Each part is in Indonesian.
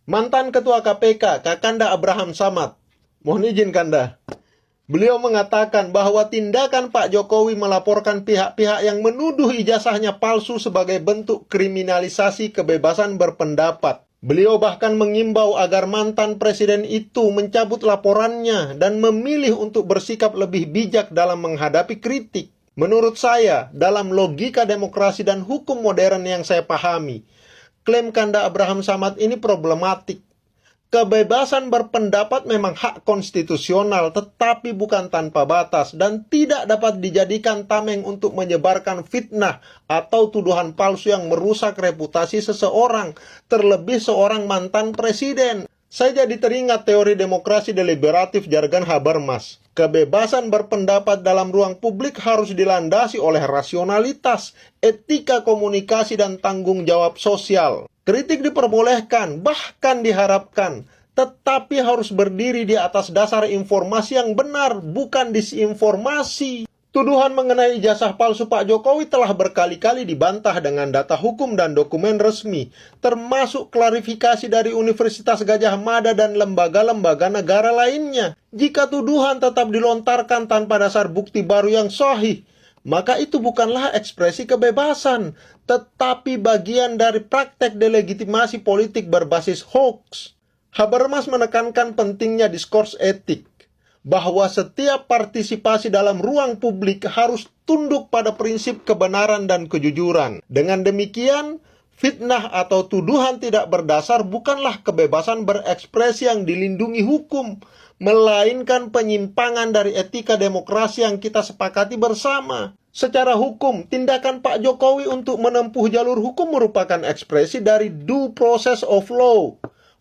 Mantan Ketua KPK, Kakanda Abraham Samad. Mohon izin Kanda. Beliau mengatakan bahwa tindakan Pak Jokowi melaporkan pihak-pihak yang menuduh ijazahnya palsu sebagai bentuk kriminalisasi kebebasan berpendapat. Beliau bahkan mengimbau agar mantan presiden itu mencabut laporannya dan memilih untuk bersikap lebih bijak dalam menghadapi kritik. Menurut saya, dalam logika demokrasi dan hukum modern yang saya pahami, klaim Kanda Abraham Samad ini problematik. Kebebasan berpendapat memang hak konstitusional, tetapi bukan tanpa batas dan tidak dapat dijadikan tameng untuk menyebarkan fitnah atau tuduhan palsu yang merusak reputasi seseorang, terlebih seorang mantan presiden. Saya jadi teringat teori demokrasi deliberatif jargon Habermas. Kebebasan berpendapat dalam ruang publik harus dilandasi oleh rasionalitas, etika komunikasi, dan tanggung jawab sosial. Kritik diperbolehkan, bahkan diharapkan, tetapi harus berdiri di atas dasar informasi yang benar, bukan disinformasi. Tuduhan mengenai ijazah palsu Pak Jokowi telah berkali-kali dibantah dengan data hukum dan dokumen resmi, termasuk klarifikasi dari Universitas Gadjah Mada dan lembaga-lembaga negara lainnya. Jika tuduhan tetap dilontarkan tanpa dasar bukti baru yang sahih, maka itu bukanlah ekspresi kebebasan, tetapi bagian dari praktek delegitimasi politik berbasis hoax. Habermas menekankan pentingnya diskurs etik, bahwa setiap partisipasi dalam ruang publik harus tunduk pada prinsip kebenaran dan kejujuran. Dengan demikian, fitnah atau tuduhan tidak berdasar bukanlah kebebasan berekspresi yang dilindungi hukum, melainkan penyimpangan dari etika demokrasi yang kita sepakati bersama. Secara hukum, tindakan Pak Jokowi untuk menempuh jalur hukum merupakan ekspresi dari due process of law,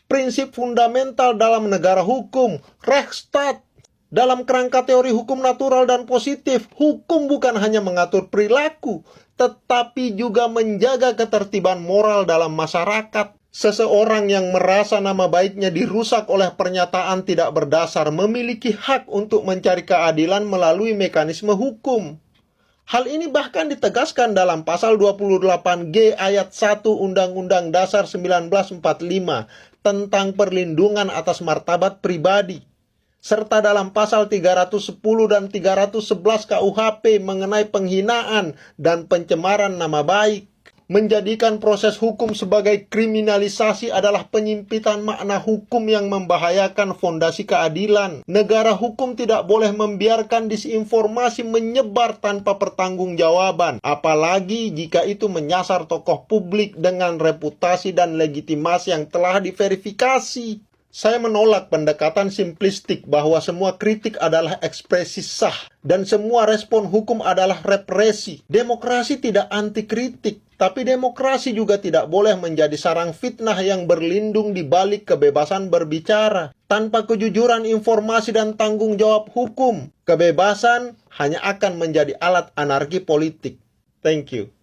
prinsip fundamental dalam negara hukum, Rechtsstaat. Dalam kerangka teori hukum natural dan positif, hukum bukan hanya mengatur perilaku, tetapi juga menjaga ketertiban moral dalam masyarakat. Seseorang yang merasa nama baiknya dirusak oleh pernyataan tidak berdasar memiliki hak untuk mencari keadilan melalui mekanisme hukum. Hal ini bahkan ditegaskan dalam pasal 28G ayat 1 Undang-Undang Dasar 1945 tentang perlindungan atas martabat pribadi, serta dalam pasal 310 dan 311 KUHP mengenai penghinaan dan pencemaran nama baik. Menjadikan proses hukum sebagai kriminalisasi adalah penyimpitan makna hukum yang membahayakan fondasi keadilan. Negara hukum tidak boleh membiarkan disinformasi menyebar tanpa pertanggungjawaban, apalagi jika itu menyasar tokoh publik dengan reputasi dan legitimasi yang telah diverifikasi. Saya menolak pendekatan simplistik bahwa semua kritik adalah ekspresi sah dan semua respon hukum adalah represi. Demokrasi tidak anti kritik, tapi demokrasi juga tidak boleh menjadi sarang fitnah yang berlindung di balik kebebasan berbicara. Tanpa kejujuran informasi dan tanggung jawab hukum, kebebasan hanya akan menjadi alat anarki politik. Thank you.